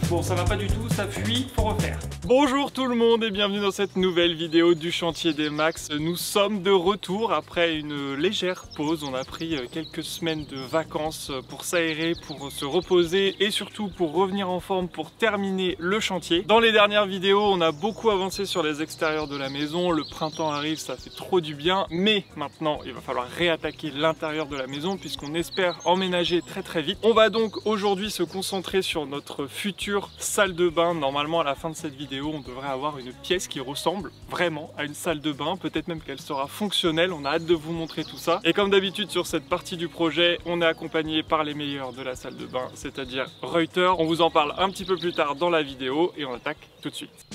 Bon, ça va pas du tout, ça fuit, faut refaire. Bonjour tout le monde et bienvenue dans cette nouvelle vidéo du chantier des Max. Nous sommes de retour après une légère pause. On a pris quelques semaines de vacances pour s'aérer, pour se reposer et surtout pour revenir en forme pour terminer le chantier. Dans les dernières vidéos, on a beaucoup avancé sur les extérieurs de la maison. Le printemps arrive, ça fait trop du bien. Mais maintenant, il va falloir réattaquer l'intérieur de la maison puisqu'on espère emménager très vite. On va donc aujourd'hui se concentrer sur notre future salle de bain. Normalement à la fin de cette vidéo on devrait avoir une pièce qui ressemble vraiment à une salle de bain, peut-être même qu'elle sera fonctionnelle. On a hâte de vous montrer tout ça et comme d'habitude sur cette partie du projet on est accompagné par les meilleurs de la salle de bain, c'est-à-dire Reuter. On vous en parle un petit peu plus tard dans la vidéo et on attaque tout de suite.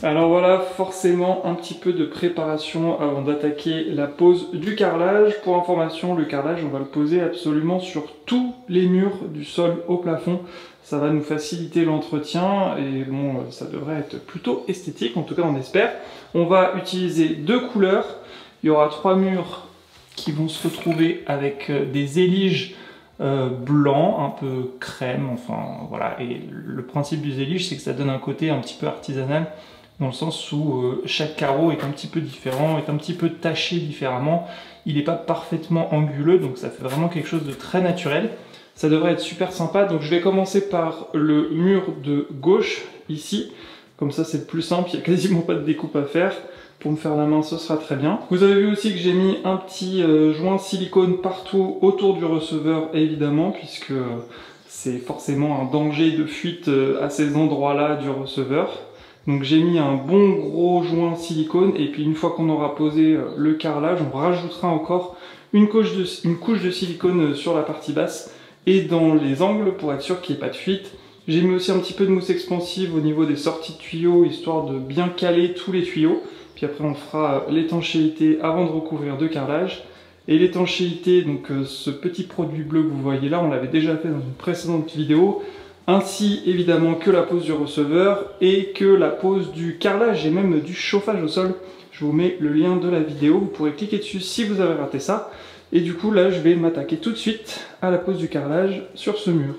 Alors voilà, forcément un petit peu de préparation avant d'attaquer la pose du carrelage. Pour information, le carrelage, on va le poser absolument sur tous les murs du sol au plafond. Ça va nous faciliter l'entretien et bon, ça devrait être plutôt esthétique, en tout cas on espère. On va utiliser deux couleurs. Il y aura 3 murs qui vont se retrouver avec des éliges blancs, un peu crème, enfin voilà. Et le principe du élige, c'est que ça donne un côté un petit peu artisanal, dans le sens où chaque carreau est un petit peu différent, est un petit peu taché différemment. Il n'est pas parfaitement anguleux, donc ça fait vraiment quelque chose de très naturel. Ça devrait être super sympa, donc je vais commencer par le mur de gauche, ici. Comme ça c'est le plus simple, il n'y a quasiment pas de découpe à faire. Pour me faire la main, ce sera très bien. Vous avez vu aussi que j'ai mis un petit joint silicone partout autour du receveur, évidemment, puisque c'est forcément un danger de fuite à ces endroits-là du receveur. Donc j'ai mis un bon gros joint silicone et puis une fois qu'on aura posé le carrelage, on rajoutera encore une couche de silicone sur la partie basse et dans les angles pour être sûr qu'il n'y ait pas de fuite. J'ai mis aussi un petit peu de mousse expansive au niveau des sorties de tuyaux, histoire de bien caler tous les tuyaux. Puis après on fera l'étanchéité avant de recouvrir de carrelage. Et l'étanchéité, donc ce petit produit bleu que vous voyez là, on l'avait déjà fait dans une précédente vidéo. Ainsi évidemment que la pose du receveur et que la pose du carrelage et même du chauffage au sol. Je vous mets le lien de la vidéo, vous pourrez cliquer dessus si vous avez raté ça. Et du coup là je vais m'attaquer tout de suite à la pose du carrelage sur ce mur.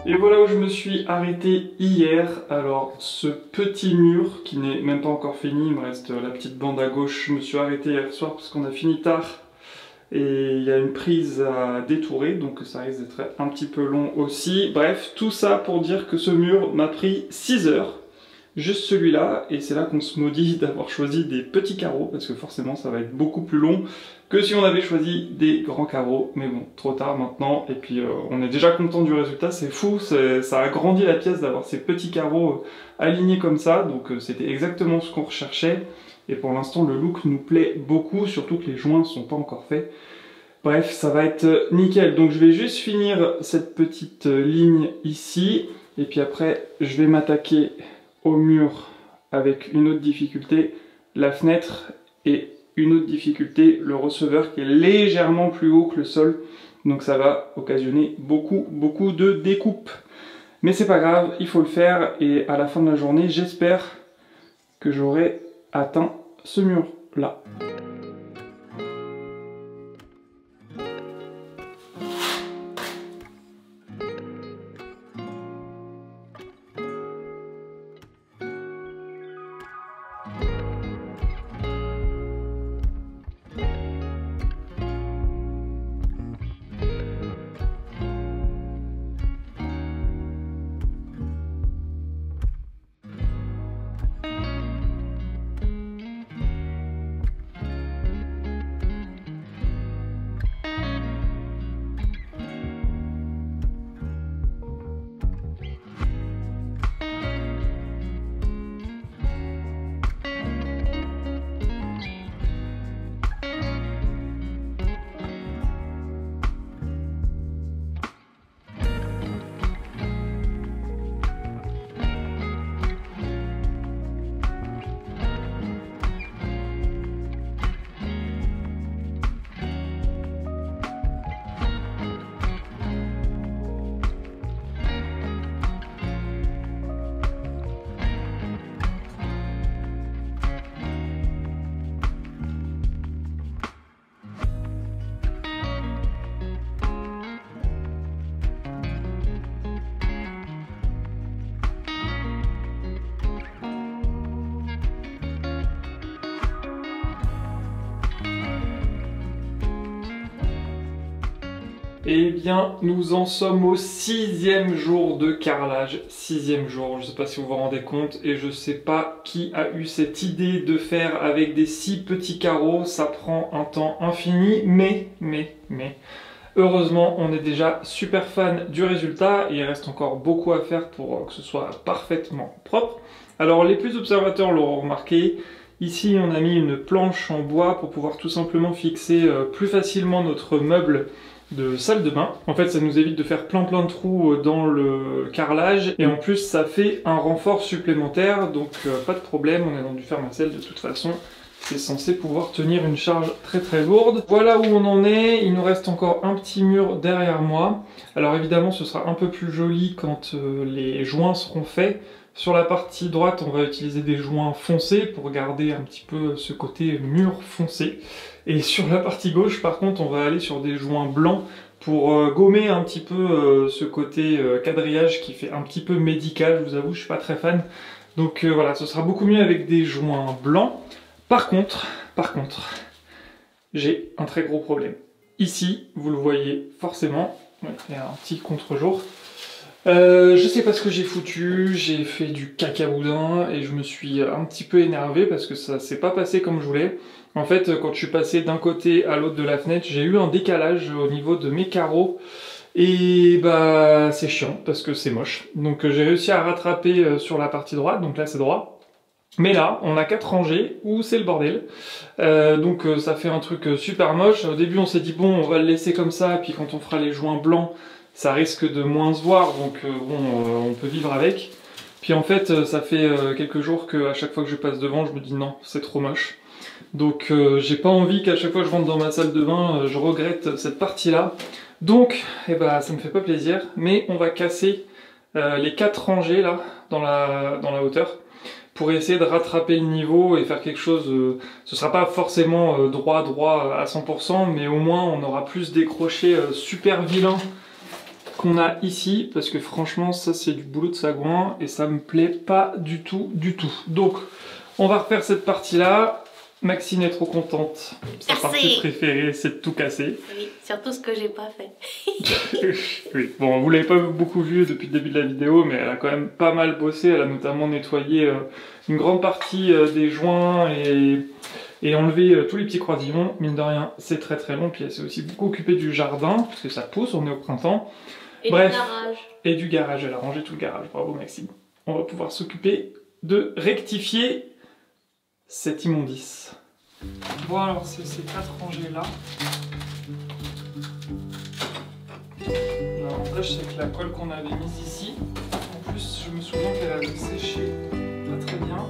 Et voilà où je me suis arrêté hier. Alors ce petit mur qui n'est même pas encore fini, il me reste la petite bande à gauche. Je me suis arrêté hier soir parce qu'on a fini tard et il y a une prise à détourer, donc ça risque d'être un petit peu long aussi. Bref, tout ça pour dire que ce mur m'a pris 6 heures, juste celui-là, et c'est là qu'on se maudit d'avoir choisi des petits carreaux, parce que forcément ça va être beaucoup plus long que si on avait choisi des grands carreaux, mais bon, trop tard maintenant, et puis on est déjà content du résultat, c'est fou, ça a agrandi la pièce d'avoir ces petits carreaux alignés comme ça, donc c'était exactement ce qu'on recherchait. Et pour l'instant, le look nous plaît beaucoup, surtout que les joints ne sont pas encore faits. Bref, ça va être nickel. Donc je vais juste finir cette petite ligne ici. Et puis après, je vais m'attaquer au mur avec une autre difficulté, la fenêtre, et une autre difficulté, le receveur qui est légèrement plus haut que le sol. Donc ça va occasionner beaucoup de découpes. Mais c'est pas grave, il faut le faire. Et à la fin de la journée, j'espère que j'aurai atteint ce mur là. Eh bien, nous en sommes au 6e jour de carrelage. 6e jour, je ne sais pas si vous vous rendez compte, et je ne sais pas qui a eu cette idée de faire avec des si petits carreaux. Ça prend un temps infini, mais, heureusement, on est déjà super fan du résultat, et il reste encore beaucoup à faire pour que ce soit parfaitement propre. Alors, les plus observateurs l'auront remarqué, ici on a mis une planche en bois pour pouvoir tout simplement fixer plus facilement notre meuble de salle de bain. En fait, ça nous évite de faire plein de trous dans le carrelage, et en plus ça fait un renfort supplémentaire, donc pas de problème, on est dans du Fermacell de toute façon, c'est censé pouvoir tenir une charge très lourde. Voilà où on en est, il nous reste encore un petit mur derrière moi. Alors évidemment ce sera un peu plus joli quand les joints seront faits. Sur la partie droite, on va utiliser des joints foncés pour garder un petit peu ce côté mur foncé. Et sur la partie gauche, par contre, on va aller sur des joints blancs pour gommer un petit peu ce côté quadrillage qui fait un petit peu médical. Je vous avoue, je suis pas très fan. Donc voilà, ce sera beaucoup mieux avec des joints blancs. Par contre, j'ai un très gros problème. Ici, vous le voyez forcément, il y a un petit contre-jour. Je sais pas ce que j'ai foutu, j'ai fait du cacaboudin et je me suis un petit peu énervé parce que ça s'est pas passé comme je voulais. En fait, quand je suis passé d'un côté à l'autre de la fenêtre, j'ai eu un décalage au niveau de mes carreaux et bah c'est chiant parce que c'est moche. Donc j'ai réussi à rattraper sur la partie droite, donc là c'est droit. Mais là, on a 4 rangées où c'est le bordel. Donc ça fait un truc super moche. Au début on s'est dit bon, on va le laisser comme ça, puis quand on fera les joints blancs, ça risque de moins se voir, donc bon, on peut vivre avec. Puis en fait, ça fait quelques jours qu'à chaque fois que je passe devant, je me dis non, c'est trop moche. Donc j'ai pas envie qu'à chaque fois que je rentre dans ma salle de bain, je regrette cette partie-là. Donc, eh ben, ça me fait pas plaisir, mais on va casser les 4 rangées là, dans la hauteur, pour essayer de rattraper le niveau et faire quelque chose, ce sera pas forcément droit à 100%, mais au moins on aura plus décroché super vilain qu'on a ici, parce que franchement ça c'est du boulot de sagouin et ça me plaît pas du tout. Donc on va refaire cette partie là, Maxine est trop contente. Sa partie préférée, c'est de tout casser. Oui, surtout ce que j'ai pas fait. Oui, bon, vous l'avez pas beaucoup vu depuis le début de la vidéo, mais elle a quand même pas mal bossé. Elle a notamment nettoyé une grande partie des joints et enlevé tous les petits croisillons. Mine de rien, c'est très très long. Puis elle s'est aussi beaucoup occupée du jardin, parce que ça pousse, on est au printemps. Et bref, du garage. Et du garage, elle a rangé tout le garage. Bravo Maxime. On va pouvoir s'occuper de rectifier cette immondice. Bon alors c'est ces 4 rangées là. L'avantage c'est que la colle qu'on avait mise ici, en plus je me souviens qu'elle avait séché pas très bien.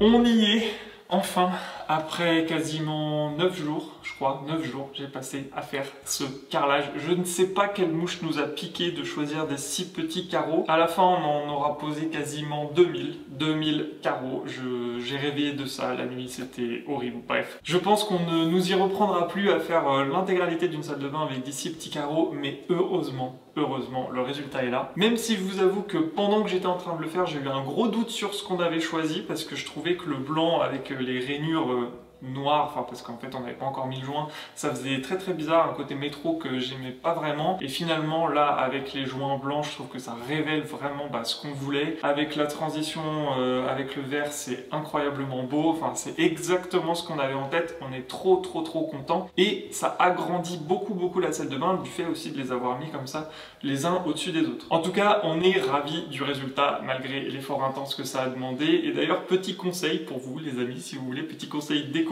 On y est, enfin, après quasiment 9 jours, je crois, 9 jours, j'ai passé à faire ce carrelage. Je ne sais pas quelle mouche nous a piqué de choisir des si petits carreaux. À la fin, on en aura posé quasiment 2000 carreaux. J'ai rêvé de ça la nuit, c'était horrible. Bref, je pense qu'on ne nous y reprendra plus à faire l'intégralité d'une salle de bain avec des si petits carreaux, mais heureusement, le résultat est là. Même si je vous avoue que pendant que j'étais en train de le faire, j'ai eu un gros doute sur ce qu'on avait choisi parce que je trouvais que le blanc avec les rainures noir, enfin parce qu'en fait on n'avait pas encore mis le joint, ça faisait très très bizarre, un côté métro que j'aimais pas vraiment, et finalement là avec les joints blancs je trouve que ça révèle vraiment ce qu'on voulait. Avec la transition avec le vert, c'est incroyablement beau, enfin c'est exactement ce qu'on avait en tête, on est trop content, et ça agrandit beaucoup la salle de bain du fait aussi de les avoir mis comme ça les uns au-dessus des autres. En tout cas on est ravis du résultat malgré l'effort intense que ça a demandé. Et d'ailleurs petit conseil pour vous les amis, si vous voulez, petit conseil déco,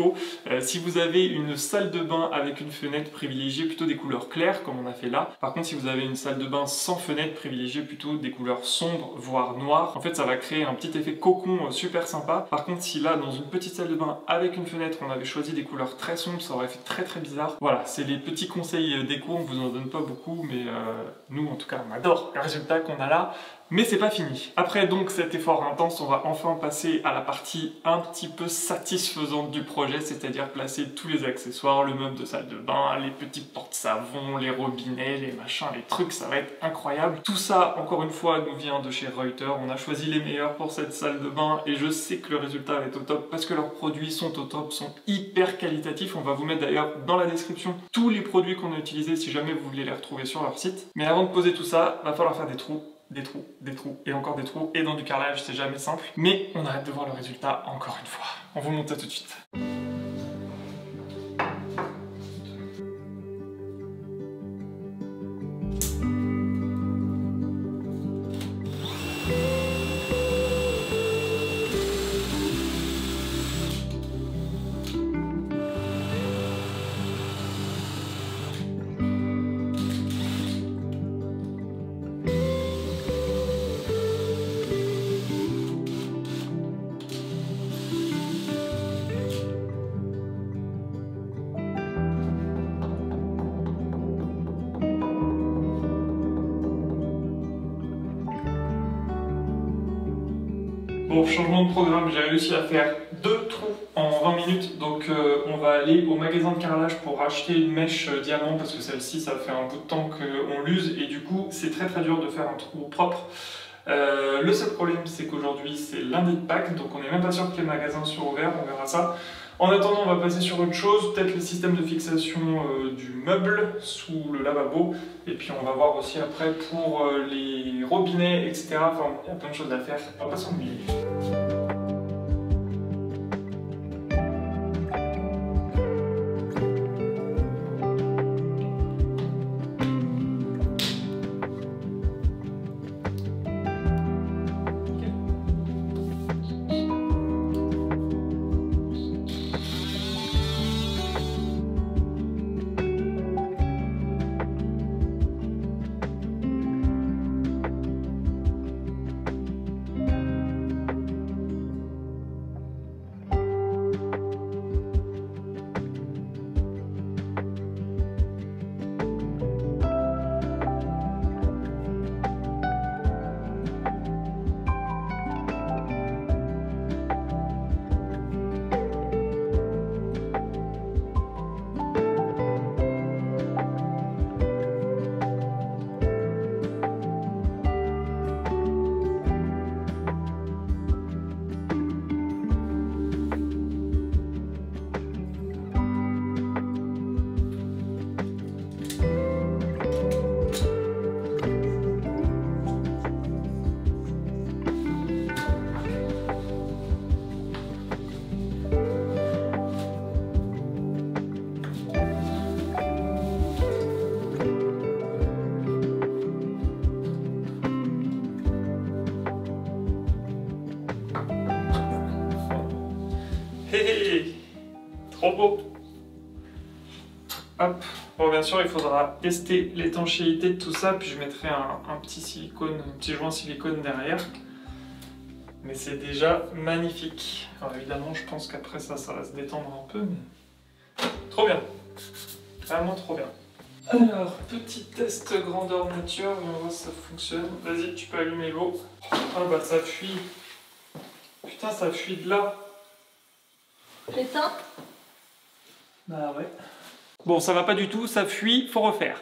si vous avez une salle de bain avec une fenêtre, privilégiez plutôt des couleurs claires comme on a fait là. Par contre si vous avez une salle de bain sans fenêtre, privilégiez plutôt des couleurs sombres voire noires. En fait ça va créer un petit effet cocon super sympa. Par contre si là dans une petite salle de bain avec une fenêtre on avait choisi des couleurs très sombres, ça aurait fait très bizarre. Voilà, c'est les petits conseils déco, on vous en donne pas beaucoup mais nous en tout cas on adore le résultat qu'on a là. Mais c'est pas fini. Après donc cet effort intense, on va enfin passer à la partie un petit peu satisfaisante du projet, c'est-à-dire placer tous les accessoires, le meuble de salle de bain, les petits porte-savons, les robinets, les machins, les trucs, ça va être incroyable. Tout ça, encore une fois, nous vient de chez Reuter. On a choisi les meilleurs pour cette salle de bain et je sais que le résultat va être au top parce que leurs produits sont au top, sont hyper qualitatifs. On va vous mettre d'ailleurs dans la description tous les produits qu'on a utilisés si jamais vous voulez les retrouver sur leur site. Mais avant de poser tout ça, va falloir faire des trous. Des trous, et encore des trous, et dans du carrelage, c'est jamais simple. Mais on a hâte de voir le résultat encore une fois. On vous montre ça tout de suite. Bon, changement de programme, j'ai réussi à faire 2 trous en 20 minutes. Donc on va aller au magasin de carrelage pour acheter une mèche diamant parce que celle-ci, ça fait un bout de temps qu'on l'use et du coup, c'est très dur de faire un trou propre. Le seul problème, c'est qu'aujourd'hui, c'est lundi de Pâques, donc on n'est même pas sûr que les magasins soient ouverts, on verra ça. En attendant, on va passer sur autre chose, peut-être le système de fixation du meuble sous le lavabo. Et puis on va voir aussi après pour les robinets, etc. Enfin, il y a plein de choses à faire. On va pas s'ennuyer. Hé, trop beau. Hop. Bon, bien sûr, il faudra tester l'étanchéité de tout ça, puis je mettrai un petit silicone, un petit joint silicone derrière. Mais c'est déjà magnifique. Alors évidemment, je pense qu'après ça va se détendre un peu, mais trop bien. Vraiment trop bien. Alors, petit test grandeur nature, on va voir si ça fonctionne. Vas-y, tu peux allumer l'eau. Ah bah ça fuit. Putain, ça fuit de là. J'éteins. Bah ouais. Bon, ça va pas du tout, ça fuit, faut refaire.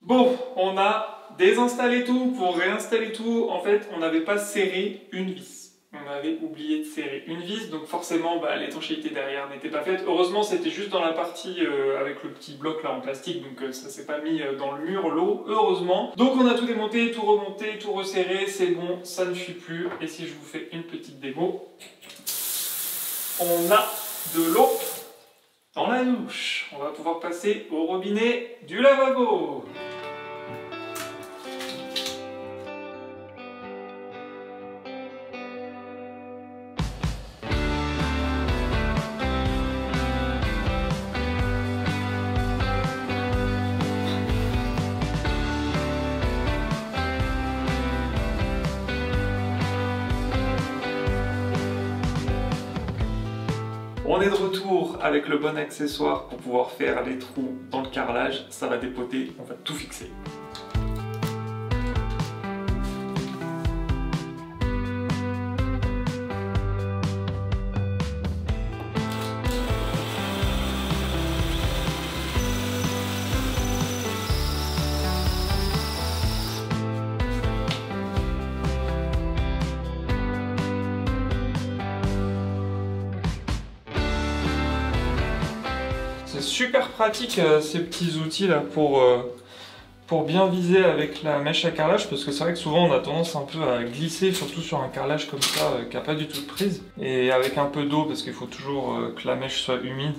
Bon, on a désinstallé tout pour réinstaller tout. En fait, on n'avait pas serré une vis. On avait oublié de serrer une vis, donc forcément, bah, l'étanchéité derrière n'était pas faite. Heureusement, c'était juste dans la partie avec le petit bloc là en plastique, donc ça s'est pas mis dans le mur, l'eau, heureusement. Donc on a tout démonté, tout remonté, tout resserré, c'est bon, ça ne fuit plus. Et si je vous fais une petite démo, on a de l'eau dans la douche. On va pouvoir passer au robinet du lavabo. On est de retour avec le bon accessoire pour pouvoir faire les trous dans le carrelage. Ça va dépoter, on va tout fixer. C'est super pratique ces petits outils là pour bien viser avec la mèche à carrelage, parce que c'est vrai que souvent on a tendance un peu à glisser, surtout sur un carrelage comme ça qui n'a pas du tout de prise, et avec un peu d'eau parce qu'il faut toujours que la mèche soit humide.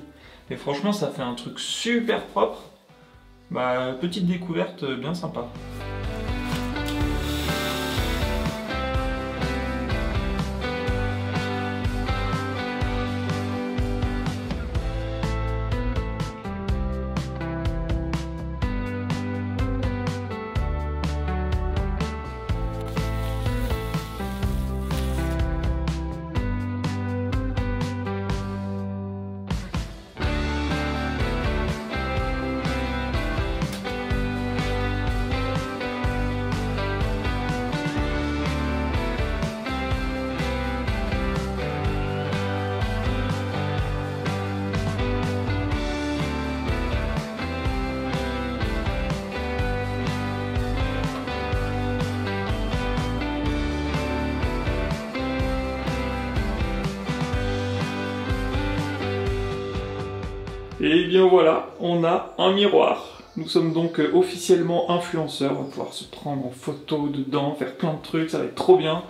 Et franchement ça fait un truc super propre. Bah, petite découverte bien sympa. Et bien voilà, on a un miroir. Nous sommes donc officiellement influenceurs, on va pouvoir se prendre en photo dedans, faire plein de trucs, ça va être trop bien.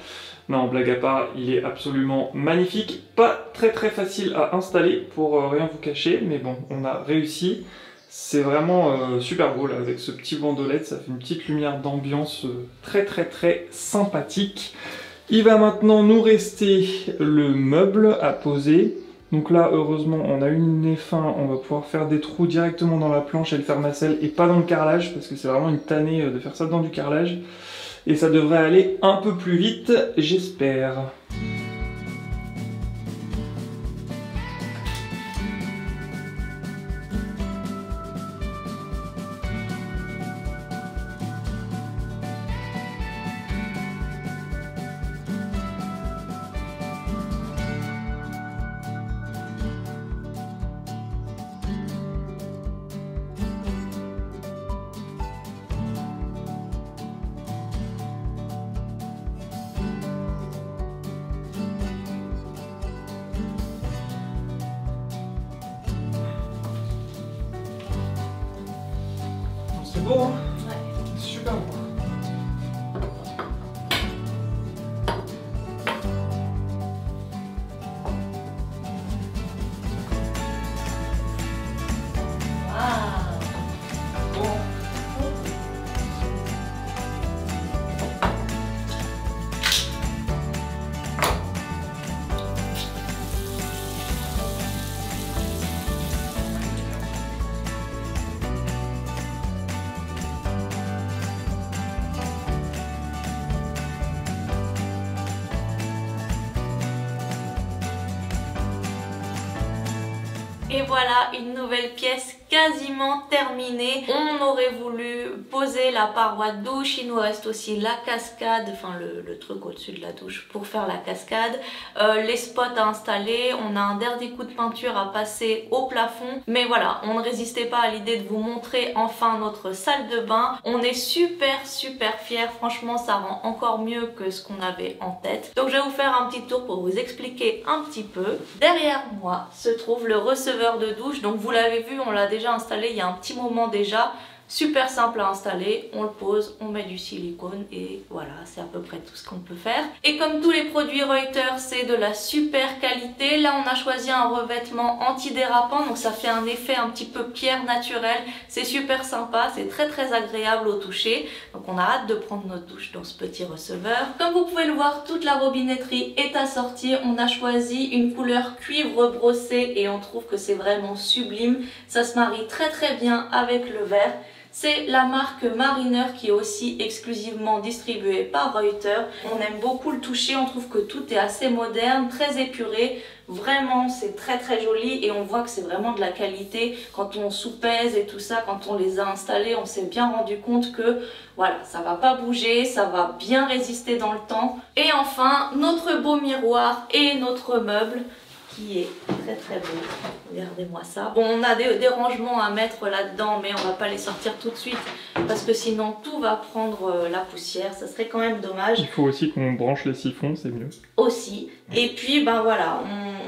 Non, blague à part, il est absolument magnifique. Pas très facile à installer pour rien vous cacher, mais bon, on a réussi. C'est vraiment super beau là, avec ce petit bandeau LED, ça fait une petite lumière d'ambiance très sympathique. Il va maintenant nous rester le meuble à poser. Donc là, heureusement, on a une nez fin, on va pouvoir faire des trous directement dans la planche et le faire nacelle et pas dans le carrelage, parce que c'est vraiment une tannée de faire ça dans du carrelage. Et ça devrait aller un peu plus vite, j'espère. C'est beau, hein? Ouais. C'est super beau. Et voilà, une nouvelle pièce quasiment terminée. On aurait voulu poser la paroi de douche, il nous reste aussi la cascade, enfin le truc au-dessus de la douche pour faire la cascade, les spots à installer, on a un dernier coup de peinture à passer au plafond. Mais voilà, on ne résistait pas à l'idée de vous montrer enfin notre salle de bain. On est super fiers, franchement ça rend encore mieux que ce qu'on avait en tête. Donc je vais vous faire un petit tour pour vous expliquer un petit peu. Derrière moi se trouve le receveur de douche, donc vous l'avez vu, on l'a déjà installé il y a un petit moment déjà. Super simple à installer, on le pose, on met du silicone et voilà, c'est à peu près tout ce qu'on peut faire. Et comme tous les produits Reuter, c'est de la super qualité. Là on a choisi un revêtement antidérapant, donc ça fait un effet un petit peu pierre naturelle. C'est super sympa, c'est très agréable au toucher. Donc on a hâte de prendre notre douche dans ce petit receveur. Comme vous pouvez le voir, toute la robinetterie est assortie. On a choisi une couleur cuivre brossé et on trouve que c'est vraiment sublime. Ça se marie très bien avec le vert. C'est la marque Mariner qui est aussi exclusivement distribuée par Reuter. On aime beaucoup le toucher, on trouve que tout est assez moderne, très épuré. Vraiment, c'est très joli et on voit que c'est vraiment de la qualité. Quand on soupèse et tout ça, quand on les a installés, on s'est bien rendu compte que voilà, ça va pas bouger, ça va bien résister dans le temps. Et enfin, notre beau miroir et notre meuble qui est très beau. Regardez-moi ça. Bon, on a des rangements à mettre là-dedans, mais on va pas les sortir tout de suite parce que sinon tout va prendre la poussière. Ça serait quand même dommage. Il faut aussi qu'on branche les siphons, c'est mieux. Aussi. Et puis, ben voilà,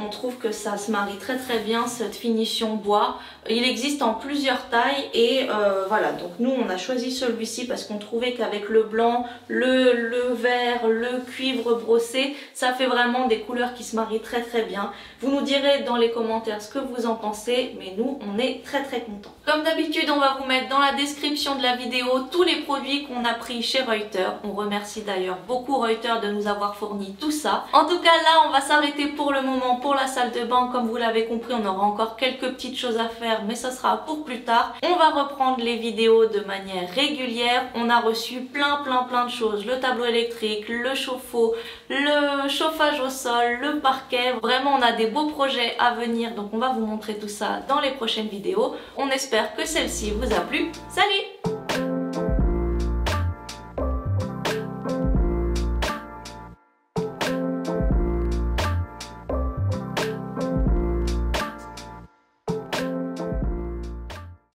on trouve que ça se marie très bien, cette finition bois. Il existe en plusieurs tailles et voilà. Donc nous, on a choisi celui-ci parce qu'on trouvait qu'avec le blanc, le vert, le cuivre brossé, ça fait vraiment des couleurs qui se marient très bien. Vous nous direz dans les commentaires ce que vous en pensez, mais nous, on est très contents. Comme d'habitude, on va vous mettre dans la description de la vidéo tous les produits qu'on a pris chez Reuter. On remercie d'ailleurs beaucoup Reuter de nous avoir fourni tout ça. En tout cas, là, on va s'arrêter pour le moment pour la salle de bain. Comme vous l'avez compris, on aura encore quelques petites choses à faire, mais ça sera pour plus tard. On va reprendre les vidéos de manière régulière. On a reçu plein de choses. Le tableau électrique, le chauffe-eau, le chauffage au sol, le parquet. Vraiment, on a des beaux projets à venir, donc on va vous montrer tout ça dans les prochaines vidéos. On espère que celle-ci vous a plu. Salut!